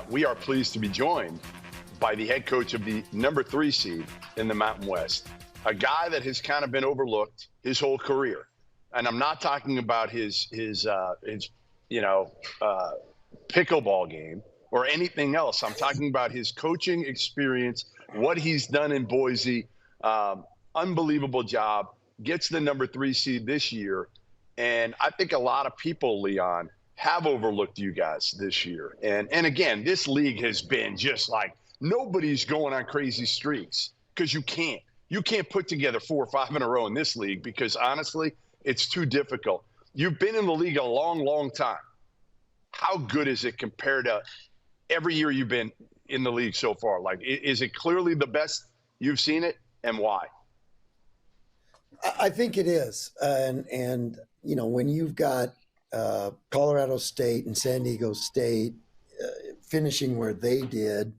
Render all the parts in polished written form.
We are pleased to be joined by the head coach of the number 3 seed in the Mountain West, a guy that has kind of been overlooked his whole career. And I'm not talking about his pickleball game or anything else. I'm talking about his coaching experience, what he's done in Boise. Unbelievable job. Gets the number 3 seed this year. And I think a lot of people, Leon, have overlooked you guys this year. And again, this league has been just like nobody's going on crazy streaks because you can't. You can't put together 4 or 5 in a row in this league because, honestly, it's too difficult. You've been in the league a long, long time. How good is it compared to every year you've been in the league so far? Like, is it clearly the best you've seen it, and why? I think it is. And you know, when you've got Colorado State and San Diego State finishing where they did,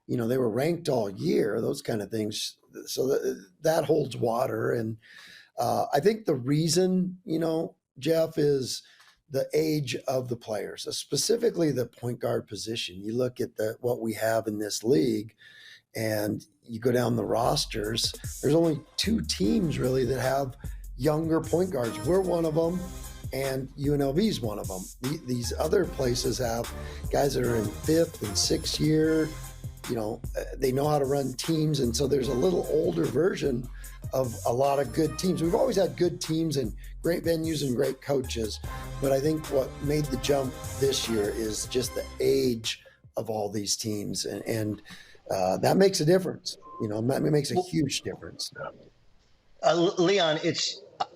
you know, they were ranked all year, those kind of things. So that holds water. And I think the reason, you know, Jeff, is the age of the players, specifically the point guard position. You look at what we have in this league, and you go down the rosters, there's only 2 teams really that have younger point guards. We're one of them, and UNLV is one of them. These other places have guys that are in 5th and 6th year. You know, they know how to run teams, and so there's a little older version of a lot of good teams. We've always had good teams and great venues and great coaches, but I think what made the jump this year is just the age of all these teams, and that makes a difference. You know, it makes a huge difference. Leon,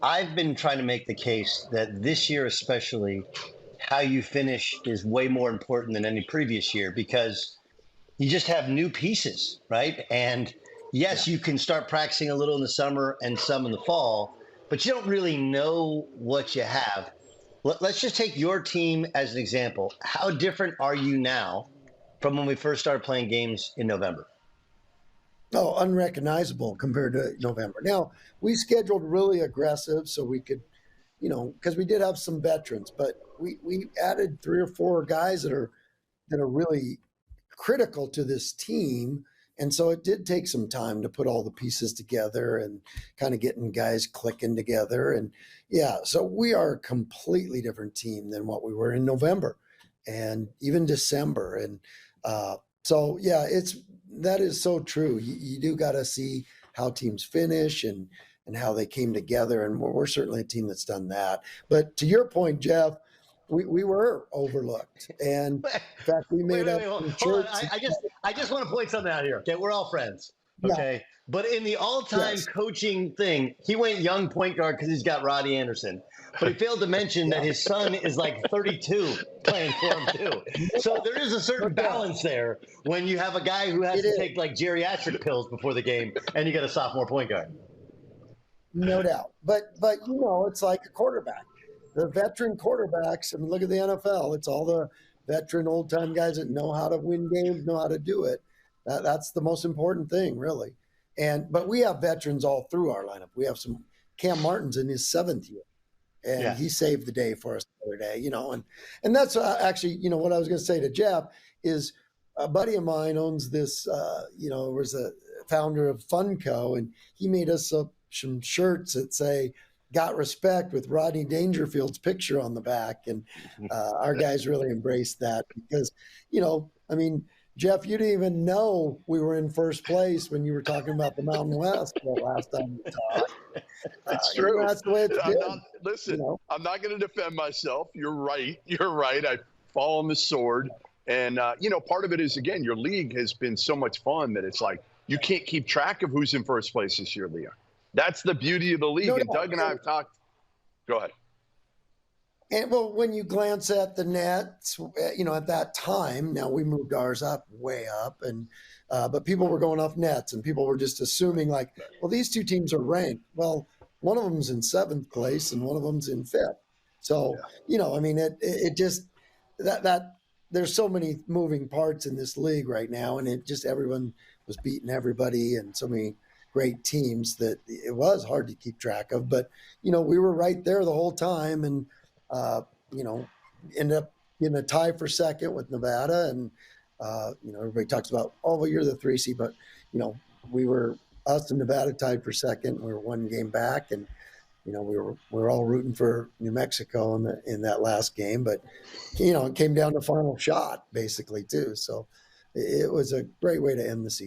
I've been trying to make the case that this year especially, how you finish is way more important than any previous year because you just have new pieces, right? And yes, you can start practicing a little in the summer and some in the fall, but you don't really know what you have. Let's just take your team as an example. How different are you now from when we first started playing games in November? Oh, unrecognizable compared to November. Now, we scheduled really aggressive so we could, you know, because we did have some veterans, but we added 3 or 4 guys that are really critical to this team. And so it did take some time to put all the pieces together and kind of getting guys clicking together. And yeah, so we are a completely different team than what we were in November and even December. And so, yeah, that is so true. You do got to see how teams finish and how they came together. And we're certainly a team that's done that. But to your point, Jeff, we were overlooked. And in fact, we made up. Hold on. I just want to point something out here. Okay, we're all friends. Okay. Yeah. But in the all-time coaching thing, he went young point guard because he's got Roddy Anderson. But he failed to mention that his son is like 32 playing for him too. So there is a certain balance there when you have a guy who has to take like geriatric pills before the game and you got a sophomore point guard. No doubt. But you know, it's like a quarterback. The veteran quarterbacks, I mean, look at the NFL. It's all the veteran old-time guys that know how to win games, know how to do it. That's the most important thing, really. But we have veterans all through our lineup. We have some Cam Martin's in his 7th year. And he saved the day for us the other day, you know. And that's actually, you know, what I was going to say to Jeff is a buddy of mine owns this, you know, was a founder of Funco, and he made us some shirts that say, "Got respect," with Rodney Dangerfield's picture on the back. And our guys really embraced that because, you know, I mean, Jeff, you didn't even know we were in first place when you were talking about the Mountain West the last time we talked. It's true. You know, that's the way it's been. Listen, you know? I'm not going to defend myself. You're right. I fall on the sword. And, you know, part of it is, again, your league has been so much fun that it's like you can't keep track of who's in first place this year, Leon. That's the beauty of the league. And Doug and I have talked. Go ahead. And well, when you glance at the nets, you know, at that time, now we moved ours up, way up, and but people were going off nets, and people were just assuming like, well, these 2 teams are ranked. Well, one of them's in 7th place, and one of them's in 5th. So, you know, I mean, it just that there's so many moving parts in this league right now, and it just everyone was beating everybody, and so many great teams that it was hard to keep track of. But you know, we were right there the whole time, and you know, ended up in a tie for second with Nevada, and Everybody talks about, oh, well, you're the 3 seed, but us and Nevada tied for second. We were 1 game back, and we were all rooting for New Mexico in that last game, but it came down to final shot basically too. So it was a great way to end the season.